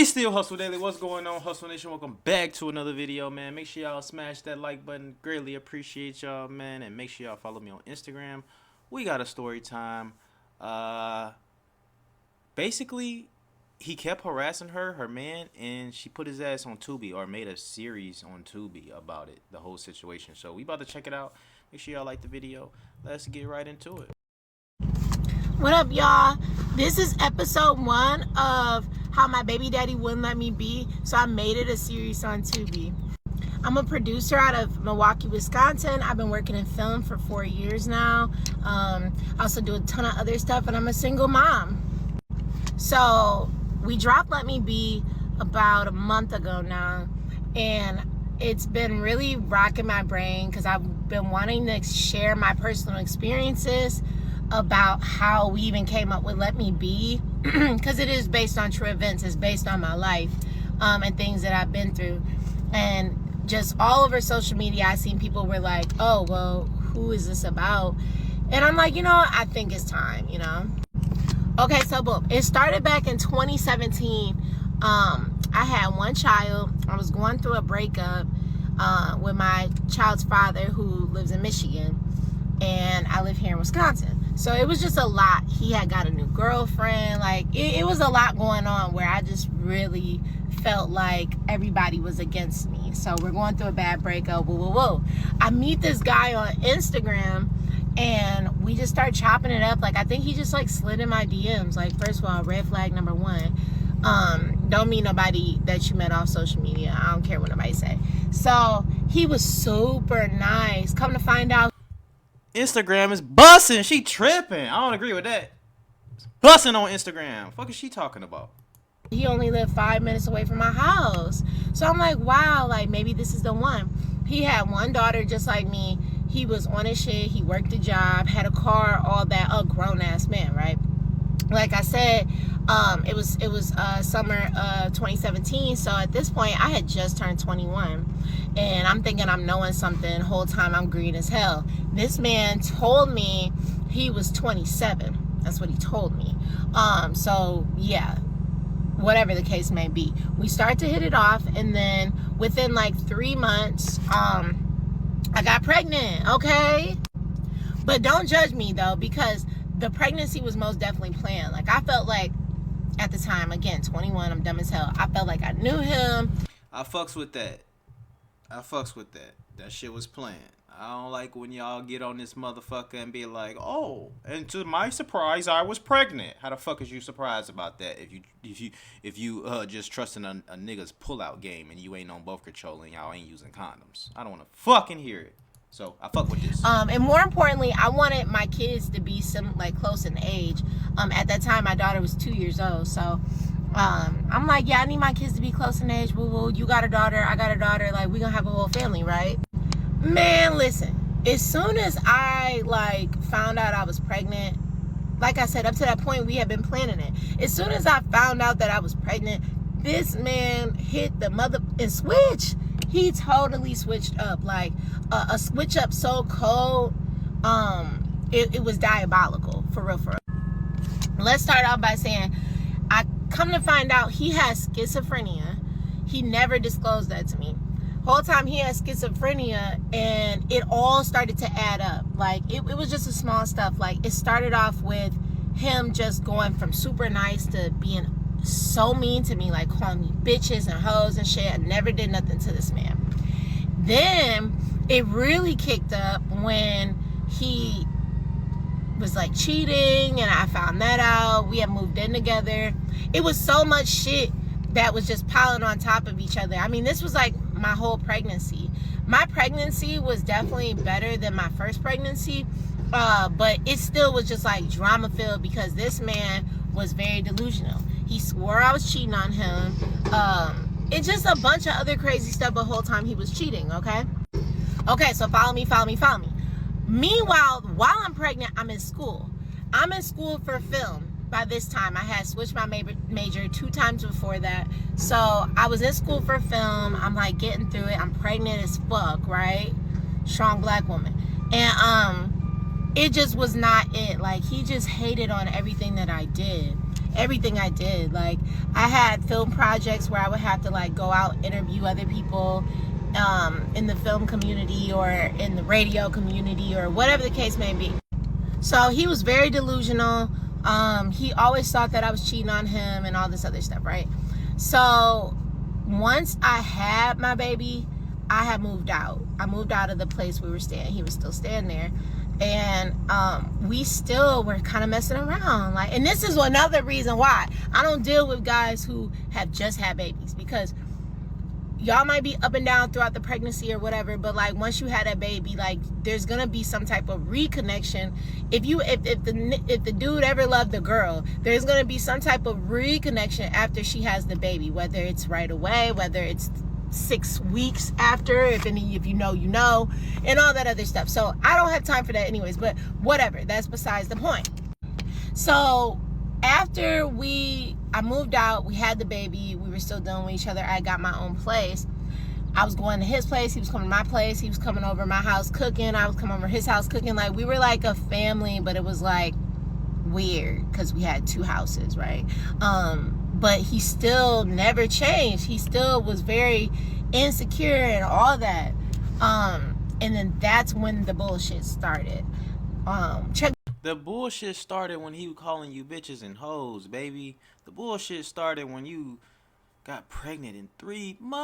We still Hustle Daily. What's going on, Hustle Nation? Welcome back to another video, man. Make sure y'all smash that like button. Greatly appreciate y'all, man. And make sure y'all follow me on Instagram. We got a story time. Basically, he kept harassing her man, and she put his ass on Tubi, or made a series on Tubi about it, the whole situation. So we about to check it out. Make sure y'all like the video. Let's get right into it. What up, y'all? This is episode 1 of How My Baby Daddy Wouldn't Let Me Be. So I made it a series on Tubi. I'm a producer out of Milwaukee, Wisconsin. I've been working in film for 4 years now. I also do a ton of other stuff, and I'm a single mom. So we dropped Let Me Be about a month ago now, and it's been really rocking my brain because I've been wanting to share my personal experiences about how we even came up with Let Me Be, because it is based on true events. It's based on my life and things that I've been through. And just all over social media, I seen people were like, oh, well, who is this about? And I'm like, I think it's time, Okay, so boom. It started back in 2017. I had one child. I was going through a breakup with my child's father, who lives in Michigan, and I live here in Wisconsin. So it was just a lot. He had got a new girlfriend. Like, it was a lot going on where I just really felt like everybody was against me. So we're going through a bad breakup. Whoa. I meet this guy on Instagram, and we just start chopping it up. Like, I think he just, slid in my DMs. Like, first of all, red flag number 1. Don't meet nobody that you met off social media. I don't care what nobody say. So he was super nice. Come to find out, Instagram is busting. She tripping. I don't agree with that. It's busting on Instagram. Fuck is she talking about? he only lived 5 minutes away from my house. So I'm like, wow, maybe this is the one. He had one daughter just like me. He was on his shit. He worked a job, had a car, all that. A grown-ass man, right? Like I said, it was summer 2017. So at this point, I had just turned 21. And I'm thinking I'm knowing something. The whole time I'm green as hell. This man told me he was 27. That's what he told me. So yeah, whatever the case may be, we start to hit it off, and then within 3 months, I got pregnant. Okay, but don't judge me though, because the pregnancy was most definitely planned. I felt like at the time, again, 21, I'm dumb as hell. I felt like I knew him. I fucks with that. That shit was planned. I don't like when y'all get on this motherfucker and be like, oh, and to my surprise, I was pregnant. How the fuck is you surprised about that if you just trusting a nigga's pullout game and you ain't on birth control and y'all ain't using condoms? I don't want to fucking hear it. So I fuck with this. And more importantly, I wanted my kids to be close in age. At that time, my daughter was 2 years old. So I'm like, yeah, I need my kids to be close in age. Woo, you got a daughter, I got a daughter. We gonna have a whole family, right? Man, listen. As soon as I found out I was pregnant, like I said, up to that point we had been planning it. As soon as I found out that I was pregnant, this man hit the mother and switch. He totally switched up, a switch up so cold. It was diabolical, for real. Let's start off by saying, I come to find out he has schizophrenia. He never disclosed that to me. Whole time he had schizophrenia, and it all started to add up. It was just a small stuff. It started off with him just going from super nice to being so mean to me, calling me bitches and hoes and shit. I never did nothing to this man. Then it really kicked up when he was cheating, and I found that out. We had moved in together. It was so much shit that was just piling on top of each other. I mean, this was my whole pregnancy. My pregnancy was definitely better than my first pregnancy, but it still was just drama filled, because this man was very delusional. He swore I was cheating on him. It's just a bunch of other crazy stuff, but the whole time he was cheating. Okay, so follow me. Meanwhile, while I'm pregnant, I'm in school. I'm in school for film. By this time, I had switched my major 2 times before that. So I was in school for film. I'm getting through it. I'm pregnant as fuck, right? Strong black woman. And it just was not it. He just hated on everything that I did. everything I did. Like, I had film projects where I would have to like go out, interview other people in the film community or in the radio community or whatever the case may be. So he was very delusional. He always thought that I was cheating on him and all this other stuff, right? So once I had my baby, I had moved out. I moved out of the place we were staying. He was still staying there. And we still were kind of messing around. Like, and this is another reason why I don't deal with guys who have just had babies, because y'all might be up and down throughout the pregnancy or whatever, but like once you had a baby, like there's gonna be some type of reconnection. If the dude ever loved the girl, there's gonna be some type of reconnection after she has the baby, whether it's right away, whether it's 6 weeks after, if you know, you know, and all that other stuff. So I don't have time for that anyways, but whatever, that's besides the point. So after I moved out, we had the baby, we were still dealing with each other, I got my own place. I was going to his place, he was coming to my place, he was coming over my house cooking, I was coming over his house cooking. Like, we were like a family, but it was like weird because we had 2 houses, right? But he still never changed. He still was very insecure and all that. And then that's when the bullshit started. The bullshit started when he was calling you bitches and hoes, baby. The bullshit started when you got pregnant in 3 months.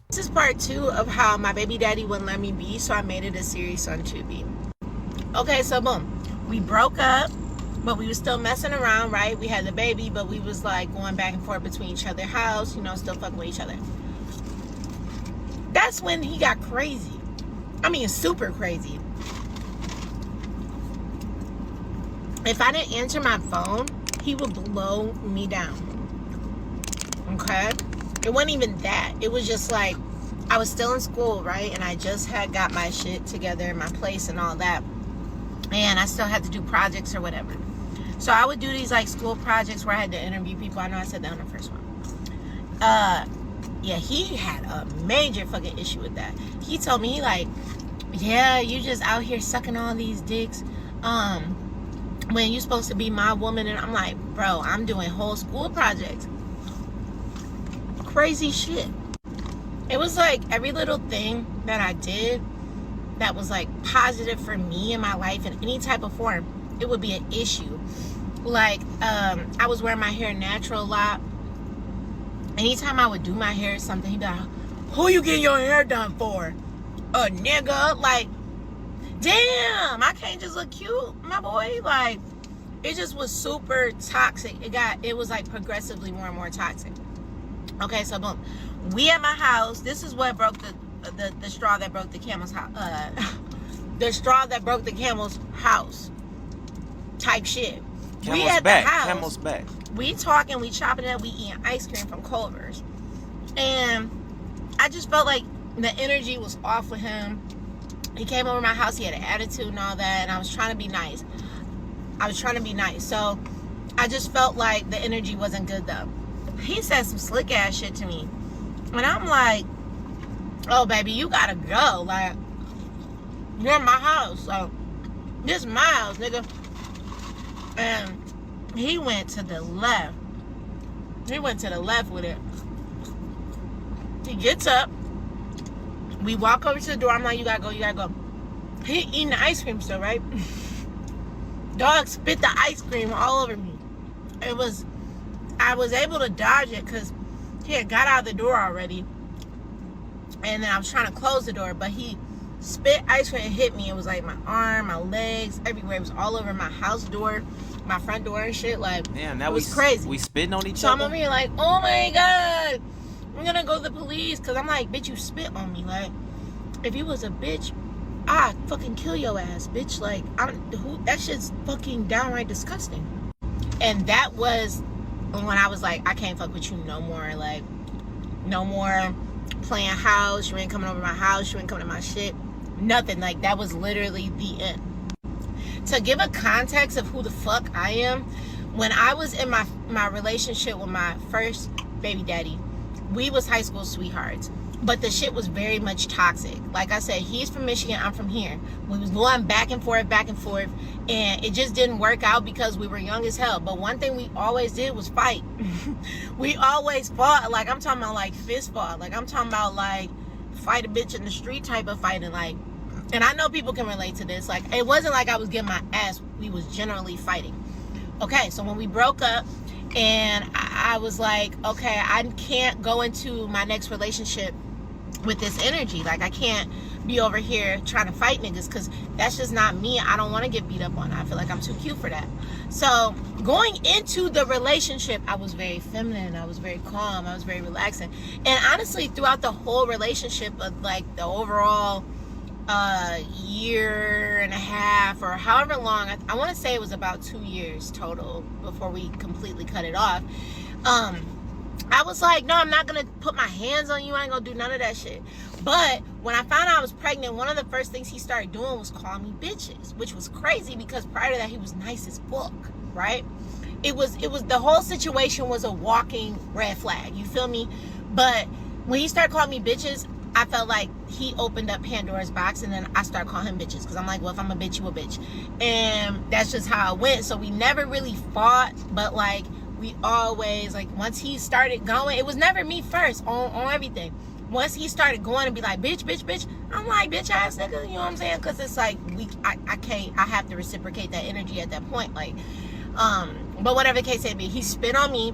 This is part 2 of how my baby daddy wouldn't let me be, so I made it a series on Tubi. Okay, so boom. We broke up, but we was still messing around, right? We had the baby, but we was like going back and forth between each other's house, you know, still fucking with each other. That's when he got crazy. I mean, super crazy. If I didn't answer my phone, he would blow me down. Okay? It wasn't even that. It was just like, I was still in school, right? And I just had got my shit together, my place and all that. And I still had to do projects or whatever. So I would do these like school projects where I had to interview people. I know I said that on the first one. Yeah, he had a major fucking issue with that. He told me, he like, yeah, you just out here sucking all these dicks when you supposed to be my woman. And I'm like, bro, I'm doing whole school projects. Crazy shit. It was like every little thing that I did that was like positive for me in my life in any type of form, it would be an issue. Like, I was wearing my hair natural a lot. Anytime I would do my hair or something, he'd be like, who you getting your hair done for? A nigga? Like, damn, I can't just look cute, my boy. Like, it just was super toxic. It was like progressively more and more toxic. Okay, so boom. We at my house, this is what broke the straw that broke the camel's house. The straw that broke the camel's house type shit. Camel's we at back. the house. Camel's back. We talking, we chopping it up, we eating ice cream from Culver's. And I just felt like the energy was off with him. He came over my house, he had an attitude and all that, and I was trying to be nice. So I just felt like the energy wasn't good though. He said some slick ass shit to me. And I'm like, oh baby, you gotta go. Like, you're in my house. So this is my house, nigga. And he went to the left. He went to the left with it. He gets up. We walk over to the door. I'm like, you gotta go, you gotta go. He eating the ice cream still, right? Dog spit the ice cream all over me. I was able to dodge it because he had got out of the door already. And then I was trying to close the door, but he spit ice cream and hit me. It was like my arm, my legs, everywhere. It was all over my house door, my front door and shit. Like, damn, that was crazy. We spitting on each so other. I'm over here like, oh my god, I'm gonna go to the police because I'm like, bitch, you spit on me. Like, if you was a bitch, I'd fucking kill your ass, bitch. Like, that shit's fucking downright disgusting. And that was when I was like, I can't fuck with you no more. Like, no more playing house. You ain't coming over my house. You ain't coming to my shit. Nothing. Like, that was literally the end. To give a context of who the fuck I am, when I was in my relationship with my first baby daddy, we was high school sweethearts. But the shit was very much toxic. Like I said, he's from Michigan, I'm from here. We was going back and forth, and it just didn't work out because we were young as hell. But one thing we always did was fight. We always fought. Like, I'm talking about like fist fought. Like, I'm talking about like fight a bitch in the street type of fighting. Like, and I know people can relate to this. Like, it wasn't like I was getting my ass. We was generally fighting. Okay, so when we broke up, and I was like, okay, I can't go into my next relationship with this energy. Like, I can't be over here trying to fight niggas, because that's just not me. I don't want to get beat up on. I feel like I'm too cute for that. So going into the relationship, I was very feminine, I was very calm, I was very relaxing. And honestly, throughout the whole relationship of like the overall year and a half, or however long, I want to say it was about 2 years total before we completely cut it off. I was like, no, I'm not gonna put my hands on you. I ain't gonna do none of that shit. But when I found out I was pregnant, one of the first things he started doing was calling me bitches, which was crazy because prior to that he was nice as fuck, right? It was the whole situation was a walking red flag, you feel me? But when he started calling me bitches, I felt like he opened up Pandora's box, and then I started calling him bitches, because I'm like, well, if I'm a bitch, you a bitch. And that's just how it went. So we never really fought, but like, we always, like, once he started going, it was never me first on everything. Once he started going and be like, bitch, bitch, bitch, I'm like, bitch ass nigga, you know what I'm saying? Because it's like, I have to reciprocate that energy at that point. Like, but whatever the case may be, he spit on me.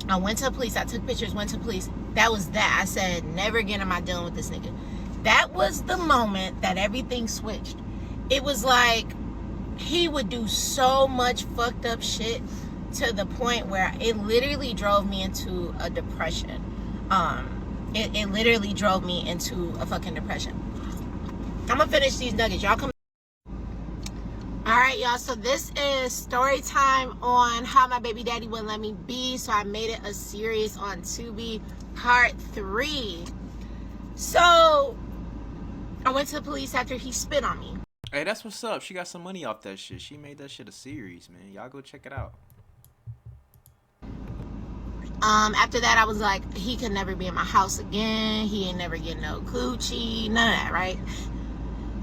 I went to the police. I took pictures, went to the police. That was that. I said, never again am I dealing with this nigga. That was the moment that everything switched. It was like, he would do so much fucked up shit to the point where it literally drove me into a depression. It literally drove me into a fucking depression. I'm gonna finish these nuggets. Y'all come. Alright, y'all, so this is story time on how my baby daddy wouldn't let me be. So I made it a series on Tubi, part 3. So I went to the police after he spit on me. Hey, that's what's up. She got some money off that shit. She made that shit a series, man. Y'all go check it out. After that, I was like, he could never be in my house again. He ain't never get no coochie, none of that, right?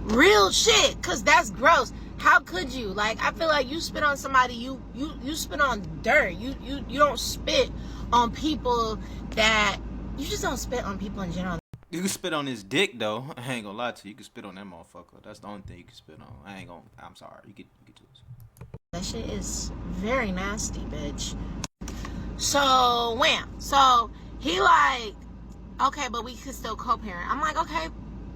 Real shit, cause that's gross. How could you? Like, I feel like you spit on somebody, you spit on dirt. You don't spit on people that, you just don't spit on people in general. You can spit on his dick though. I ain't gonna lie to you. You can spit on that motherfucker. That's the only thing you can spit on. I'm sorry. You get to it. That shit is very nasty, bitch. So, wham. So, he like, okay, but we could still co-parent. I'm like, okay,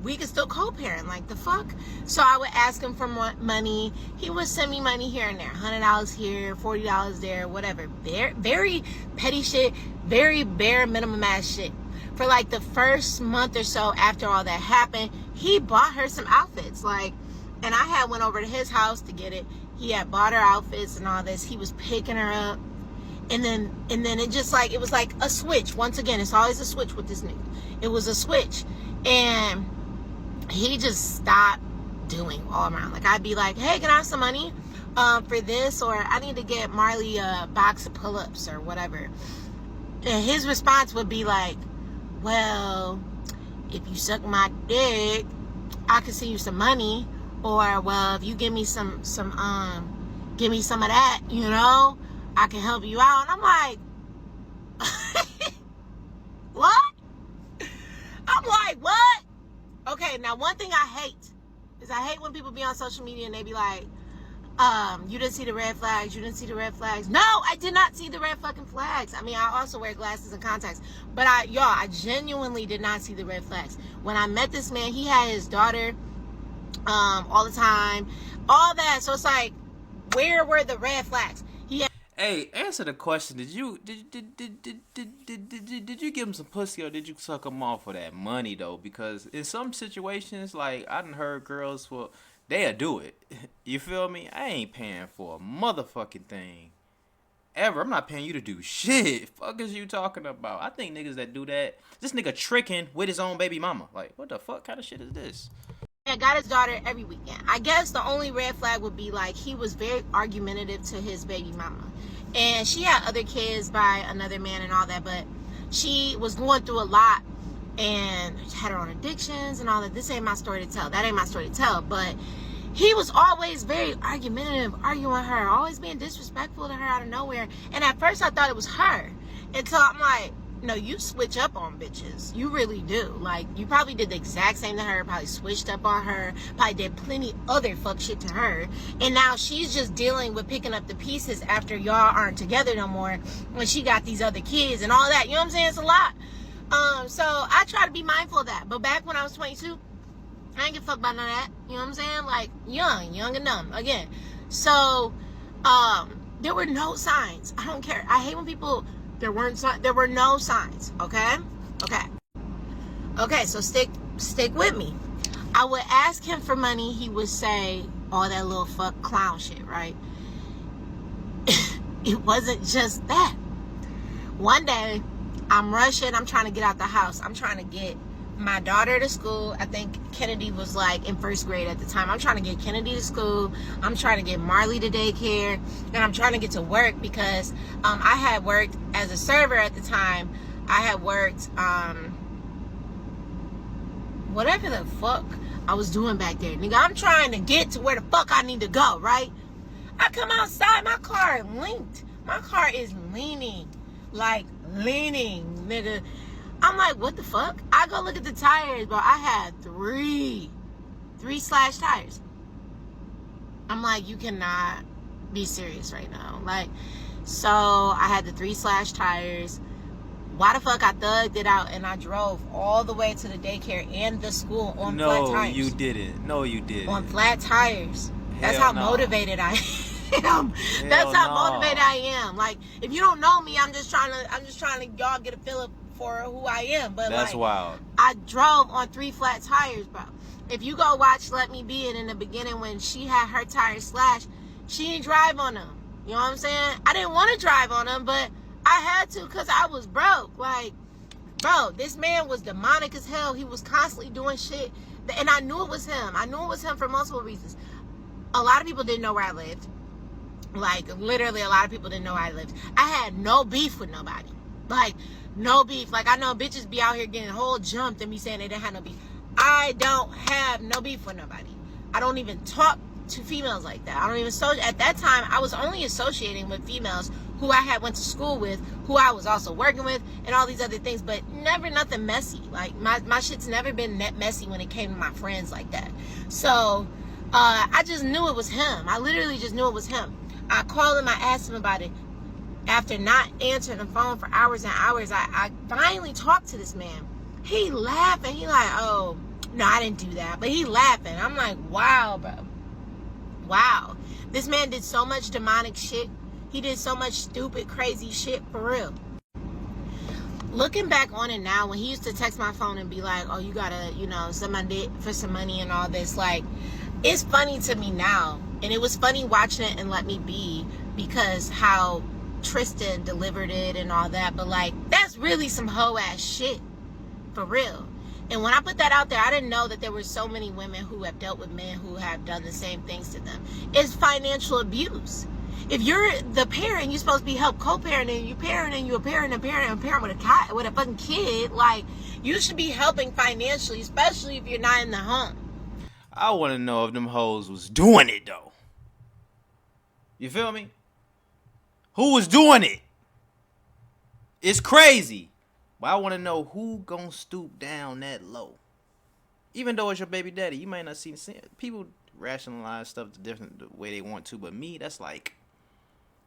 we could still co-parent. Like, the fuck? So, I would ask him for more money. He would send me money here and there. $100 here, $40 there, whatever. Very petty shit. Very bare minimum ass shit. For like the first month or so after all that happened, he bought her some outfits. Like, and I had went over to his house to get it. He had bought her outfits and all this. He was picking her up. And then it just like, it was like a switch. Once again, it's always a switch with this nigga. It was a switch. And he just stopped doing all around. Like, I'd be like, hey, can I have some money for this? Or I need to get Marley a box of pull-ups or whatever. And his response would be like, well, if you suck my dick, I can send you some money. Or, well, if you give me some of that, you know, I can help you out. And I'm like, what? I'm like, what? Okay, now one thing I hate is I hate when people be on social media and they be like, you didn't see the red flags, you didn't see the red flags. No, I did not see the red fucking flags. I mean, I also wear glasses and contacts, but I genuinely did not see the red flags. When I met this man, he had his daughter all the time, all that. So it's like, where were the red flags? Hey, answer the question. Did you give him some pussy, or did you suck him off for that money though? Because in some situations, like, I done heard girls, well, they'll do it. You feel me? I ain't paying for a motherfucking thing ever. I'm not paying you to do shit. Fuck is you talking about? I think niggas that do that, this nigga tricking with his own baby mama. Like, what the fuck kind of shit is this? I got his daughter every weekend. I guess the only red flag would be like, he was very argumentative to his baby mama. And she had other kids by another man and all that, but she was going through a lot and had her on addictions and all that. This ain't my story to tell. That ain't my story to tell. But he was always very argumentative, arguing with her, always being disrespectful to her out of nowhere. And at first I thought it was her. Until I'm like, no, you switch up on bitches. You really do. Like, you probably did the exact same to her, probably switched up on her, probably did plenty other fuck shit to her. And now she's just dealing with picking up the pieces after y'all aren't together no more when she got these other kids and all that. You know what I'm saying? It's a lot. So I try to be mindful of that. But back when I was 22, I ain't give a fuck about none of that. You know what I'm saying? Like, young and dumb. Again. So, there were no signs. I don't care. I hate when people... There were no signs, okay? Okay, so stick with me. I would ask him for money. He would say all that little fuck clown shit, right? It wasn't just that. One day, I'm rushing. I'm trying to get out the house. I'm trying to get my daughter to school. I think Kennedy was like in first grade at the time. I'm trying to get Kennedy to school. I'm trying to get Marley to daycare. And I'm trying to get to work because I had worked as a server at the time. I had worked whatever the fuck I was doing back there. Nigga, I'm trying to get to where the fuck I need to go, right? I come outside, my car linked. My car is leaning. Like, leaning, nigga. I'm like, what the fuck? I go look at the tires, bro. I had three slashed tires. I'm like, you cannot be serious right now. Like, so I had the 3 slashed tires. Why the fuck I thugged it out and I drove all the way to the daycare and the school on flat tires? No, you didn't. No, you didn't. On flat tires. That's how motivated I am. That's how motivated I am. Like, if you don't know me, I'm just trying to y'all get a feel for who I am. But that's like, wild. I drove on 3 flat tires, bro. If you go watch Let Me Be It in the beginning when she had her tires slashed, she didn't drive on them. You know what I'm saying? I didn't want to drive on them, but I had to because I was broke. Like, bro, this man was demonic as hell. He was constantly doing shit. And I knew it was him. I knew it was him for multiple reasons. A lot of people didn't know where I lived. Like, literally a lot of people didn't know where I lived. I had no beef with nobody. Like, no beef. Like, I know bitches be out here getting whole jumped and be saying they didn't have no beef. I don't have no beef with nobody. I don't even talk to females like that. I don't even at that time I was only associating with females who I had went to school with, who I was also working with, and all these other things, but never nothing messy. Like, my shit's never been messy when it came to my friends like that. So I just knew it was him. I literally just knew it was him. I called him, I asked him about it. After not answering the phone for hours and hours, I finally talked to this man. He laughing. He like, oh, no, I didn't do that. But he laughing. I'm like, wow, bro. Wow. This man did so much demonic shit. He did so much stupid, crazy shit for real. Looking back on it now, when he used to text my phone and be like, oh, you gotta, send my dick for some money and all this, like, it's funny to me now. And it was funny watching it and Let Me Be because how Tristan delivered it and all that. But, like, that's really some hoe-ass shit. For real. And when I put that out there, I didn't know that there were so many women who have dealt with men who have done the same things to them. It's financial abuse. If you're the parent, you're supposed to be help co-parenting. You parenting, you're a parent with a fucking kid. Like, you should be helping financially, especially if you're not in the home. I want to know if them hoes was doing it, though. You feel me? Who was doing it? It's crazy. But I want to know who gonna stoop down that low. Even though it's your baby daddy, you might not see people rationalize stuff the different the way they want to. But me, that's like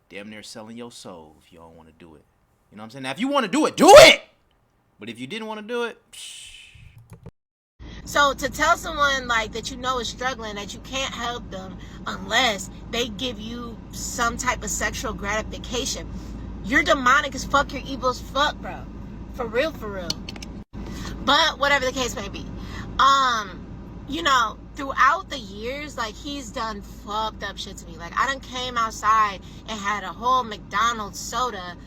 damn near selling your soul if you don't want to do it. You know what I'm saying? Now, if you want to do it, do it. But if you didn't want to do it, So to tell someone like that is struggling that you can't help them unless they give you some type of sexual gratification, you're demonic as fuck. You're evil as fuck, bro. For real. But whatever the case may be, throughout the years, like, he's done fucked up shit to me. Like, I done came outside and had a whole McDonald's soda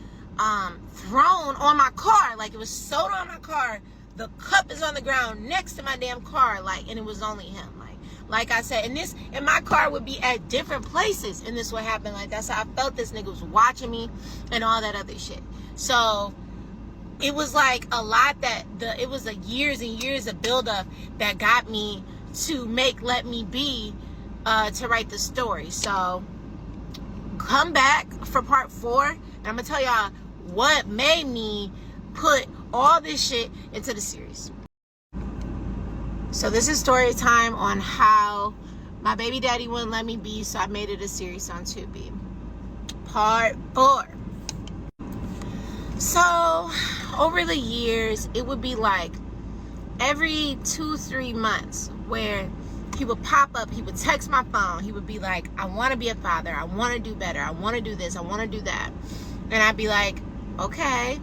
thrown on my car. Like, it was soda on my car. The cup is on the ground next to my damn car. Like, and it was only him. Like I said, and my car would be at different places, and this would happen. Like, that's how I felt. This nigga was watching me and all that other shit. So it was like a lot it was like years and years of buildup that got me to Let Me Be, to write the story. So come back for part 4, and I'm gonna tell y'all what made me put all this shit into the series. So this is story time on how my baby daddy wouldn't let me be, so I made it a series on Tubi. Part 4. So over the years, it would be like every 2-3 months where he would pop up, he would text my phone, he would be like, I want to be a father, I want to do better, I want to do this, I want to do that. And I'd be like, okay,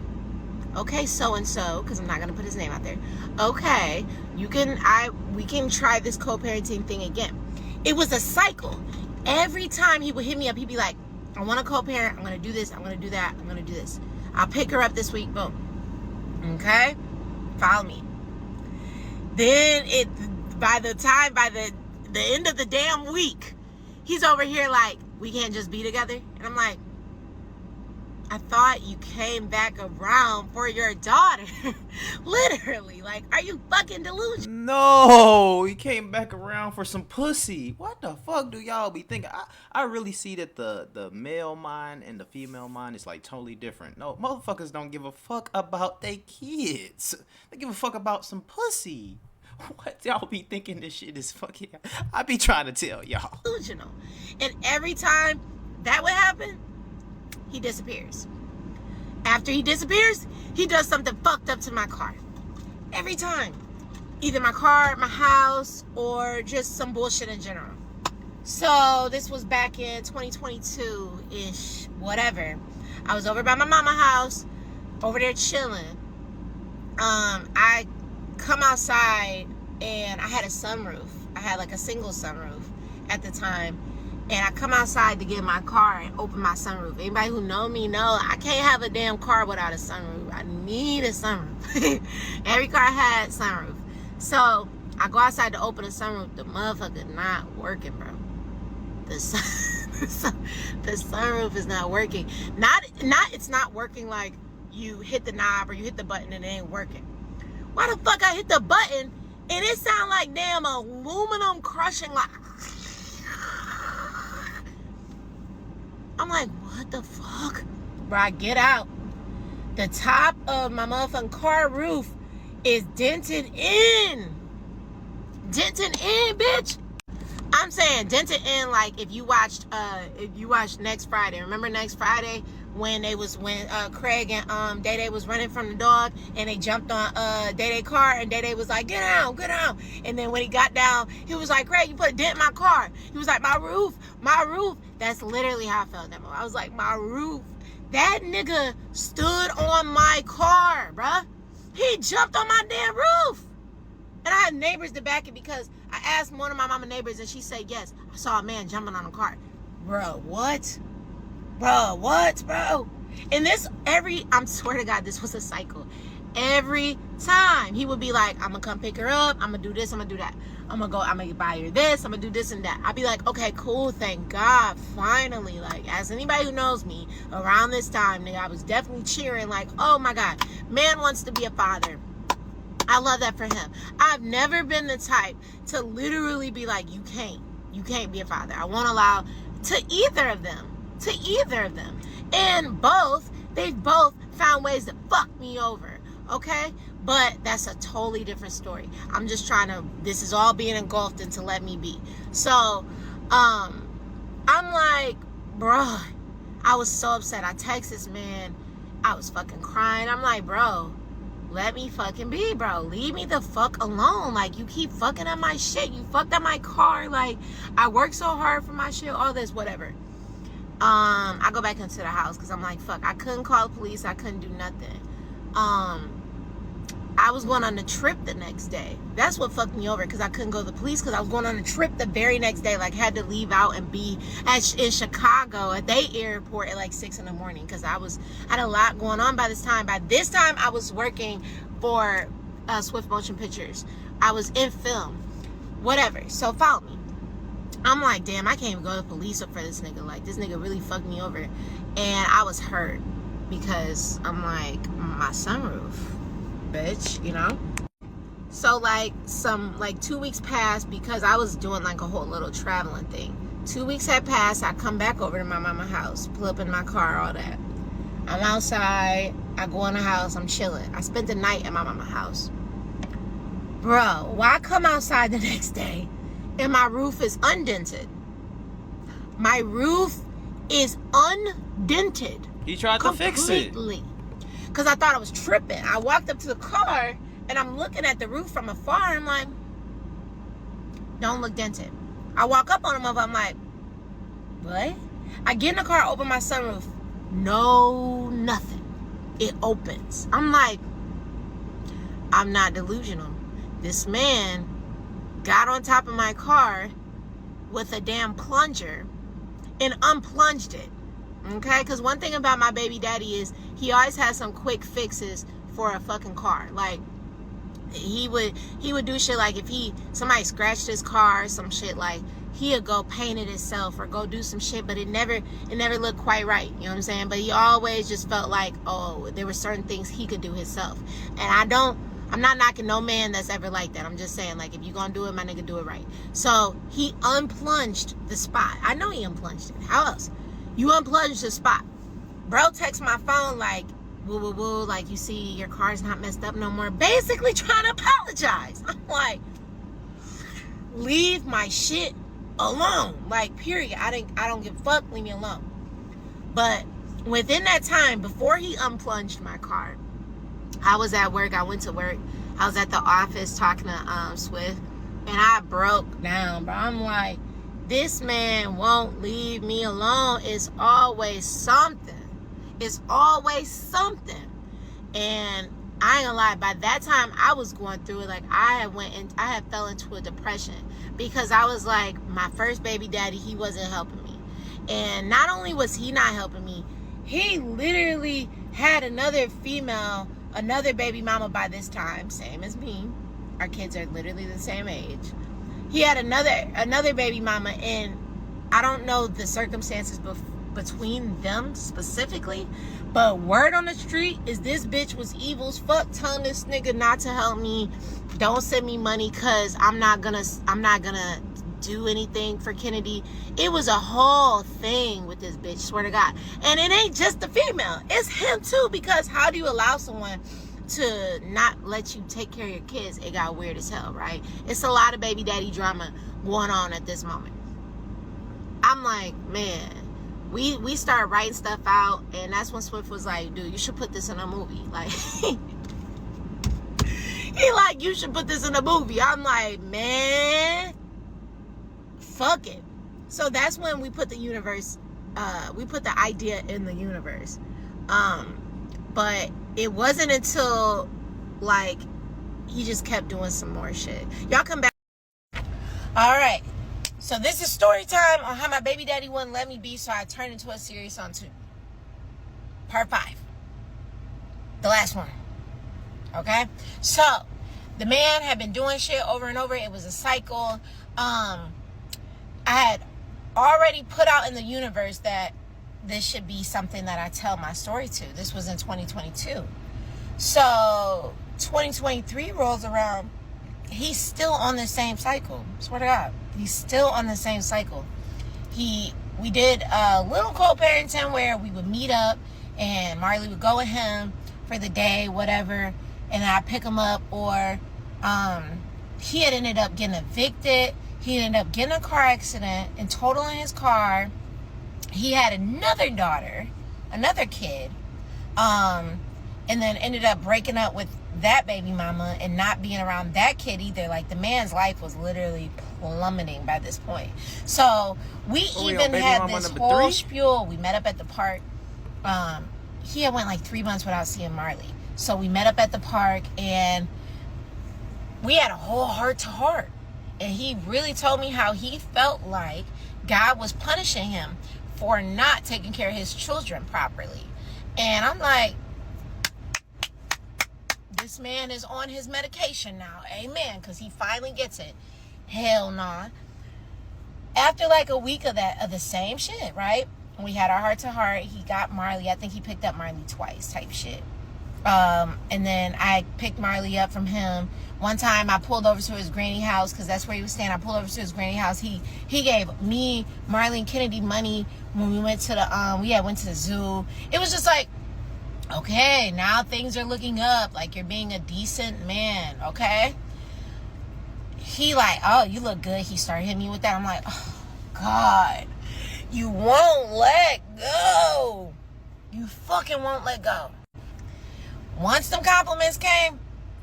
so-and-so, because I'm not going to put his name out there. Okay, we can try this co-parenting thing again. It was a cycle. Every time he would hit me up, he'd be like, I want to co-parent, I'm going to do this, I'm going to do that, I'm going to do this. I'll pick her up this week, boom. Okay? Follow me. Then by the end of the damn week, he's over here like, we can't just be together. And I'm like, I thought you came back around for your daughter. Literally. Like, are you fucking delusional? No, he came back around for some pussy. What the fuck do y'all be thinking? I really see that the male mind and the female mind is like totally different. No, motherfuckers don't give a fuck about their kids. They give a fuck about some pussy. What y'all be thinking this shit is fucking... I be trying to tell y'all. Delusional. And every time that would happen, he disappears. After he disappears, he does something fucked up to my car. Every time. Either my car, my house, or just some bullshit in general. So this was back in 2022-ish, whatever. I was over by my mama's house, over there chilling. I come outside and I had a sunroof. I had like a single sunroof at the time. And I come outside to get in my car and open my sunroof. Anybody who know me know I can't have a damn car without a sunroof. I need a sunroof. Every car had sunroof. So I go outside to open the sunroof. The motherfucker not working, bro. The sunroof is not working. It's not working like you hit the knob or you hit the button and it ain't working. Why the fuck I hit the button and it sound like damn aluminum crushing, like... I'm like, what the fuck? Bro, I get out. The top of my motherfucking car roof is dented in. Dented in, bitch. I'm saying dented in, like if you watched Next Friday. Remember Next Friday when Craig and Day Day was running from the dog and they jumped on Day Day car and Day Day was like, get down. And then when he got down, he was like, Craig, you put a dent in my car. He was like, my roof. That's literally how I felt that moment. I was like, my roof. That nigga stood on my car, bruh. He jumped on my damn roof. And I had neighbors to back it because I asked one of my mama neighbors and she said, yes, I saw a man jumping on a car. Bro, what? Bro? And I swear to God, this was a cycle. Every time he would be like, I'm gonna come pick her up, I'm gonna do this, I'm gonna do that. I'm gonna buy her this, I'm gonna do this and that. I'd be like, okay, cool, thank God, finally. Like, as anybody who knows me, around this time, nigga, I was definitely cheering like, oh my God, man wants to be a father. I love that for him. I've never been the type to literally be like, you can't be a father. I won't allow to either of them. And they've both found ways to fuck me over. Okay? But that's a totally different story. I'm just this is all being engulfed into Let Me Be. So, I'm like, bro, I was so upset. I text this man. I was fucking crying. I'm like, bro, let me fucking be, bro. Leave me the fuck alone. Like, you keep fucking up my shit. You fucked up my car. Like, I worked so hard for my shit. All this, whatever. I go back into the house because I'm like, fuck. I couldn't call the police. I couldn't do nothing. I was going on a trip the next day. That's what fucked me over because I couldn't go to the police because I was going on a trip the very next day. Like, had to leave out and be in Chicago at the airport at like 6 in the morning because I had a lot going on by this time. By this time, I was working for Swift Motion Pictures. I was in film. Whatever. So follow me. I'm like, damn, I can't even go to the police for this nigga. Like, this nigga really fucked me over. And I was hurt. because I'm like, my sunroof, bitch, you know? So like 2 weeks passed because I was doing like a whole little traveling thing. 2 weeks had passed. I come back over to my mama's house, pull up in my car, all that. I'm outside. I go in the house. I'm chilling. I spent the night at my mama's house. Bro, why I come outside the next day and my roof is undented? My roof is undented. He tried to fix it. Because I thought I was tripping. I walked up to the car and I'm looking at the roof from afar. I'm like, don't look dented. I walk up on him, I'm like, what? I get in the car, open my sunroof. No, nothing. It opens. I'm like, I'm not delusional. This man got on top of my car with a damn plunger and unplunged it. Okay? Because one thing about my baby daddy is he always has some quick fixes for a fucking car. Like, he would do shit like if somebody scratched his car or some shit, like he'd go paint it himself or go do some shit, but it never looked quite right. You know what I'm saying? But he always just felt like, oh, there were certain things he could do himself. And I'm not knocking no man that's ever like that. I'm just saying, like, if you gonna do it, my nigga, do it right. So he unplunged the spot. I know he unplunged it. How else? You unplunged the spot. Bro texts my phone like, woo, woo, woo, like, you see your car's not messed up no more. Basically trying to apologize. I'm like, leave my shit alone. Like, period. I don't give a fuck. Leave me alone. But within that time, before he unplunged my car, I was at work. I went to work. I was at the office talking to Swift, and I broke down, bro. I'm like, this man won't leave me alone. It's always something. It's always something. And I ain't gonna lie, by that time I was going through it. Like, I had fell into a depression because I was like, my first baby daddy, he wasn't helping me. And not only was he not helping me, he literally had another baby mama by this time, same as me. Our kids are literally the same age. He had another baby mama, and I don't know the circumstances between them specifically, but word on the street is this bitch was evil as fuck, telling this nigga not to help me, don't send me money because I'm not gonna do anything for Kennedy. It was a whole thing with this bitch, swear to God. And it ain't just the female, it's him too, because how do you allow someone to not let you take care of your kids? It got weird as hell, right? It's a lot of baby daddy drama going on at this moment. I'm like, man, we started writing stuff out, and that's when Swift was like, dude, you should put this in a movie. Like, he like, you should put this in a movie. I'm like, man, fuck it. So that's when we put the idea in the universe. But it wasn't until, like, he just kept doing some more shit. Y'all come back. All right. So this is story time on how my baby daddy wouldn't let me be, so I turned into a series on Tubi. Part 5. The last one. Okay? So, the man had been doing shit over and over. It was a cycle. I had already put out in the universe that this should be something that I tell my story to. This was in 2022. So, 2023 rolls around. He's still on the same cycle. Swear to God. He's still on the same cycle. We did a little co-parenting where we would meet up and Marley would go with him for the day, whatever, and I'd pick him up, or he had ended up getting evicted. He ended up getting a car accident and totaling his car. He had another daughter, another kid, and then ended up breaking up with that baby mama and not being around that kid either. Like, the man's life was literally plummeting by this point. So we even had this whole spiel. We met up at the park. He had went like 3 months without seeing Marley. So we met up at the park and we had a whole heart to heart. And he really told me how he felt like God was punishing him for not taking care of his children properly. And I'm like, this man is on his medication now. Amen. Because he finally gets it. Hell nah. After like a week of the same shit, right? We had our heart to heart. He got Marley. I think he picked up Marley twice type shit. And then I picked Marley up from him. One time I pulled over to his granny house because that's where he was staying. I pulled over to his granny house. He gave me, Marley, and Kennedy money when we went to the went to the zoo. It was just like, okay, now things are looking up. Like, you're being a decent man, okay? He like, oh, you look good. He started hitting me with that. I'm like, oh, God, you won't let go. You fucking won't let go. Once them compliments came,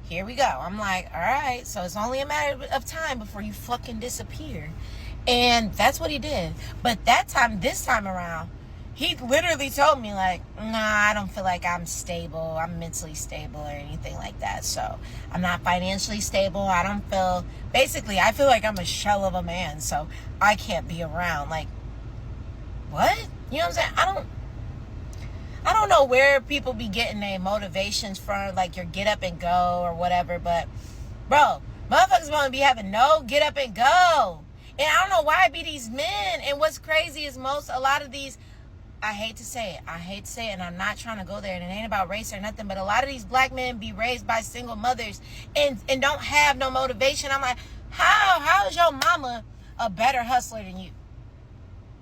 here we go. I'm like, all right, so it's only a matter of time before you fucking disappear. And that's what he did. But this time around, he literally told me, like, nah, I don't feel like I'm stable. I'm mentally stable or anything like that. So I'm not financially stable. I feel like I'm a shell of a man. So I can't be around. Like, what? You know what I'm saying? I don't know where people be getting their motivations from, like your get up and go or whatever, but bro, motherfuckers want to be having no get up and go. And I don't know why it be these men. And what's crazy is a lot of these, I hate to say it, and I'm not trying to go there, and it ain't about race or nothing, but a lot of these black men be raised by single mothers and don't have no motivation. I'm like, how is your mama a better hustler than you?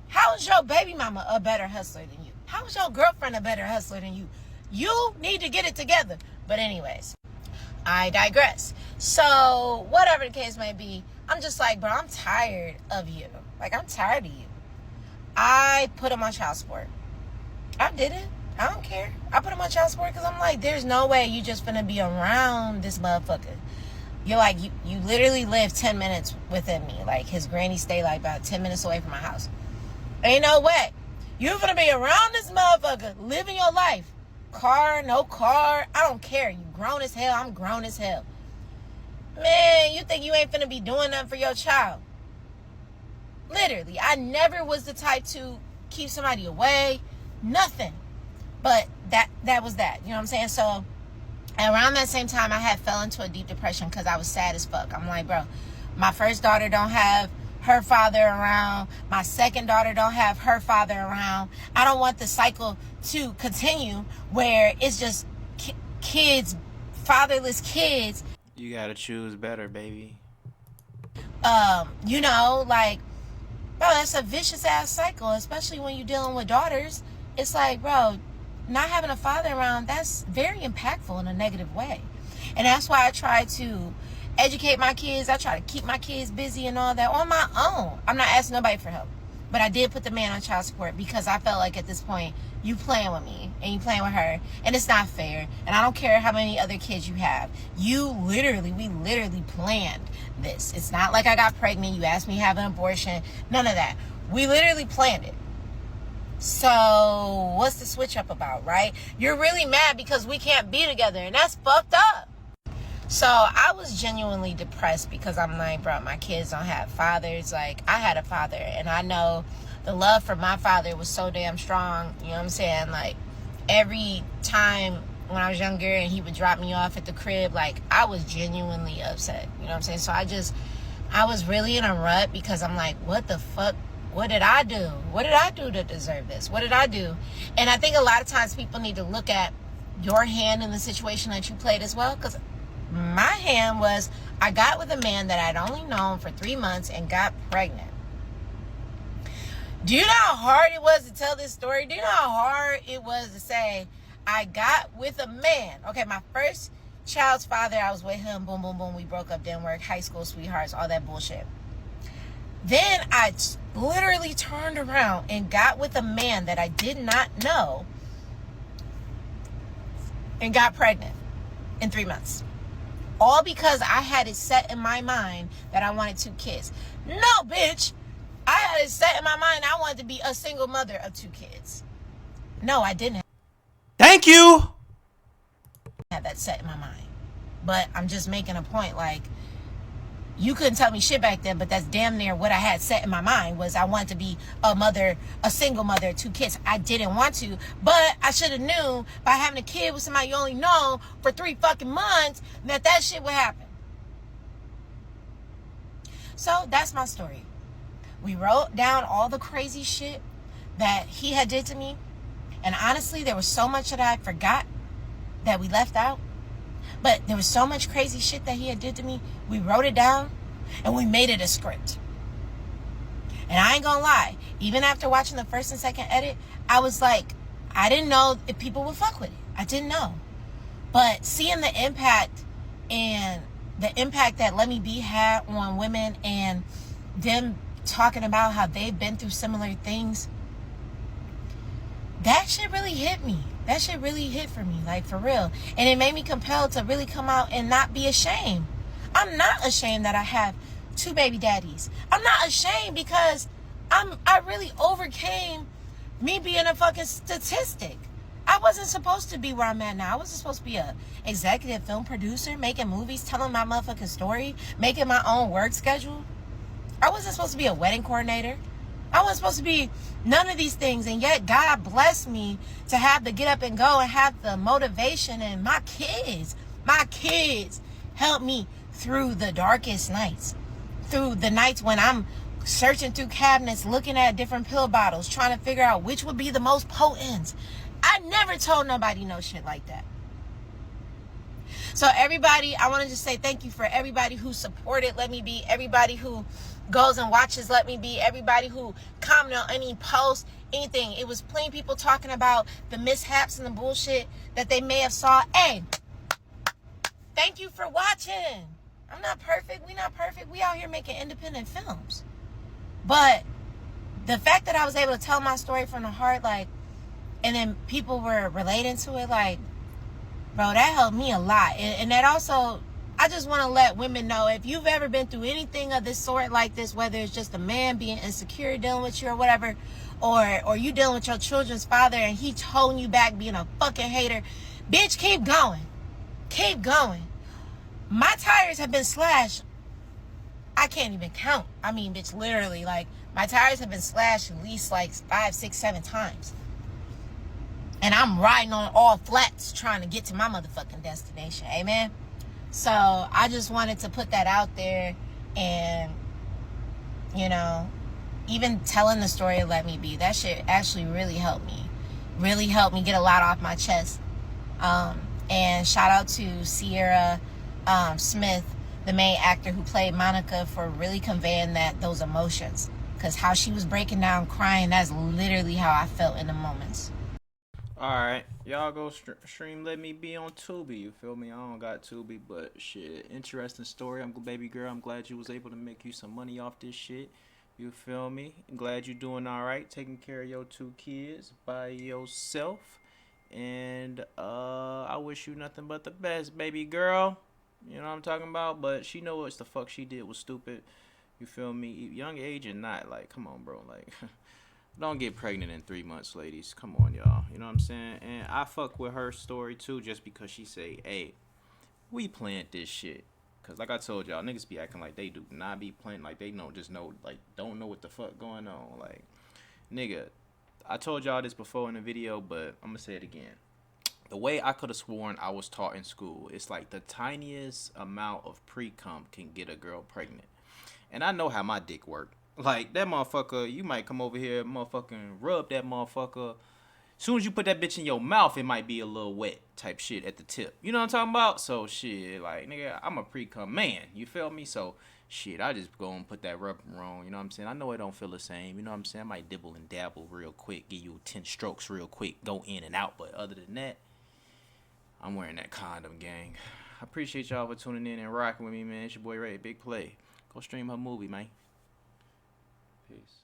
How is your baby mama a better hustler than you? How is your girlfriend a better hustler than you? You need to get it together. But anyways, I digress. So whatever the case may be, I'm just like, bro, I'm tired of you. Like, I'm tired of you. I put him on child support. I did it. I don't care. I put him on child support because I'm like, there's no way you just finna be around this motherfucker. You're like, you literally live 10 minutes within me. Like, his granny stay like about 10 minutes away from my house. Ain't no way. You're gonna be around this motherfucker, living your life. Car, no car, I don't care. You grown as hell, I'm grown as hell. Man, you think you ain't finna be doing nothing for your child. Literally, I never was the type to keep somebody away. Nothing. But that was that. You know what I'm saying? So, around that same time, I had fell into a deep depression because I was sad as fuck. I'm like, bro, my first daughter don't have her father around. My second daughter don't have her father around. I don't want the cycle to continue where it's just kids, fatherless kids. You gotta choose better, baby. You know, like, bro, that's a vicious ass cycle, especially when you're dealing with daughters. It's like, bro, not having a father around, that's very impactful in a negative way. And that's why I try to educate my kids. I try to keep my kids busy and all that on my own. I'm not asking nobody for help. But I did put the man on child support because I felt like at this point, you playing with me and you playing with her, and it's not fair. And I don't care how many other kids you have. We literally planned this. It's not like I got pregnant, you asked me to have an abortion, none of that. We literally planned it. So what's the switch up about, right? You're really mad because we can't be together, and that's fucked up. So I was genuinely depressed because I'm like, bro, my kids don't have fathers. Like, I had a father, and I know the love for my father was so damn strong. You know what I'm saying? Like, every time when I was younger and he would drop me off at the crib, like, I was genuinely upset. You know what I'm saying? So I was really in a rut because I'm like, what the fuck? What did I do? What did I do to deserve this? What did I do? And I think a lot of times people need to look at your hand in the situation that you played as well, because my hand was, I got with a man that I'd only known for 3 months and got pregnant. Do you know how hard it was to tell this story? Do you know how hard it was to say, I got with a man? Okay, my first child's father, I was with him, boom, boom, boom. We broke up, didn't work, high school sweethearts, all that bullshit. Then I literally turned around and got with a man that I did not know and got pregnant in 3 months. All because I had it set in my mind that I wanted 2 kids. No, bitch. I had it set in my mind I wanted to be a single mother of 2 kids. No, I didn't Thank you. have that set in my mind. But I'm just making a point, like, you couldn't tell me shit back then, but that's damn near what I had set in my mind was I wanted to be a single mother of 2 kids. I didn't want to, but I should have knew by having a kid with somebody you only know for 3 fucking months that shit would happen. So that's my story. We wrote down all the crazy shit that he had did to me. And honestly, there was so much that I forgot that we left out. But there was so much crazy shit that he had did to me. We wrote it down and we made it a script. And I ain't gonna lie, even after watching the first and second edit, I was like, I didn't know if people would fuck with it. I didn't know. But seeing the impact and the impact that Let Me Be had on women and them talking about how they've been through similar things, that shit really hit me. That shit really hit for me, like for real. And it made me compelled to really come out and not be ashamed. I'm not ashamed that I have 2 baby daddies. I'm not ashamed because I really overcame me being a fucking statistic. I wasn't supposed to be where I'm at now. I wasn't supposed to be a executive film producer, making movies, telling my motherfucking story, making my own work schedule. I wasn't supposed to be a wedding coordinator. I wasn't supposed to be none of these things. And yet God blessed me to have the get up and go and have the motivation. And my kids helped me through the darkest nights. Through the nights when I'm searching through cabinets, looking at different pill bottles, trying to figure out which would be the most potent. I never told nobody no shit like that. So everybody, I want to just say thank you for everybody who supported Let Me Be, everybody who goes and watches Let Me Be, everybody who commented on any post, anything. It was plenty of people talking about the mishaps and the bullshit that they may have saw. Hey, thank you for watching. I'm not perfect. We not perfect. We out here making independent films. But the fact that I was able to tell my story from the heart, like, and then people were relating to it, like, bro, that helped me a lot. And that also, I just want to let women know, if you've ever been through anything of this sort like this, whether it's just a man being insecure dealing with you or whatever, or you dealing with your children's father and he holding you back being a fucking hater, bitch, keep going. Keep going. My tires have been slashed. I can't even count. I mean, bitch, literally, like, my tires have been slashed at least like 5, 6, 7 times. And I'm riding on all flats trying to get to my motherfucking destination. Amen. So I just wanted to put that out there. And, you know, even telling the story of Let Me Be, that shit actually really helped me. Really helped me get a lot off my chest. And shout out to Sierra Smith, the main actor who played Monica, for really conveying those emotions. Because how she was breaking down crying, that's literally how I felt in the moments. Alright, y'all go stream Let Me Be on Tubi, you feel me? I don't got Tubi, but shit, interesting story. Baby girl, I'm glad you was able to make you some money off this shit. You feel me? I'm glad you doing alright, taking care of your 2 kids by yourself. And I wish you nothing but the best, baby girl. You know what I'm talking about? But she know what the fuck she did was stupid. You feel me? Young age and not, like, come on, bro, like... Don't get pregnant in 3 months, ladies. Come on, y'all. You know what I'm saying? And I fuck with her story, too, just because she say, hey, we planned this shit. Because like I told y'all, niggas be acting like they do not be playing, like they don't know what the fuck going on. Like, nigga, I told y'all this before in the video, but I'm going to say it again. The way I could have sworn I was taught in school, it's like the tiniest amount of pre-cum can get a girl pregnant. And I know how my dick worked. Like, that motherfucker, you might come over here, motherfucking rub that motherfucker. Soon as you put that bitch in your mouth, it might be a little wet type shit at the tip. You know what I'm talking about? So, shit, like, nigga, I'm a pre-cum man. You feel me? So, shit, I just go and put that rubber on. You know what I'm saying? I know it don't feel the same. You know what I'm saying? I might dibble and dabble real quick, give you 10 strokes real quick, go in and out. But other than that, I'm wearing that condom, gang. I appreciate y'all for tuning in and rocking with me, man. It's your boy Ray, Big Play. Go stream her movie, man. Peace.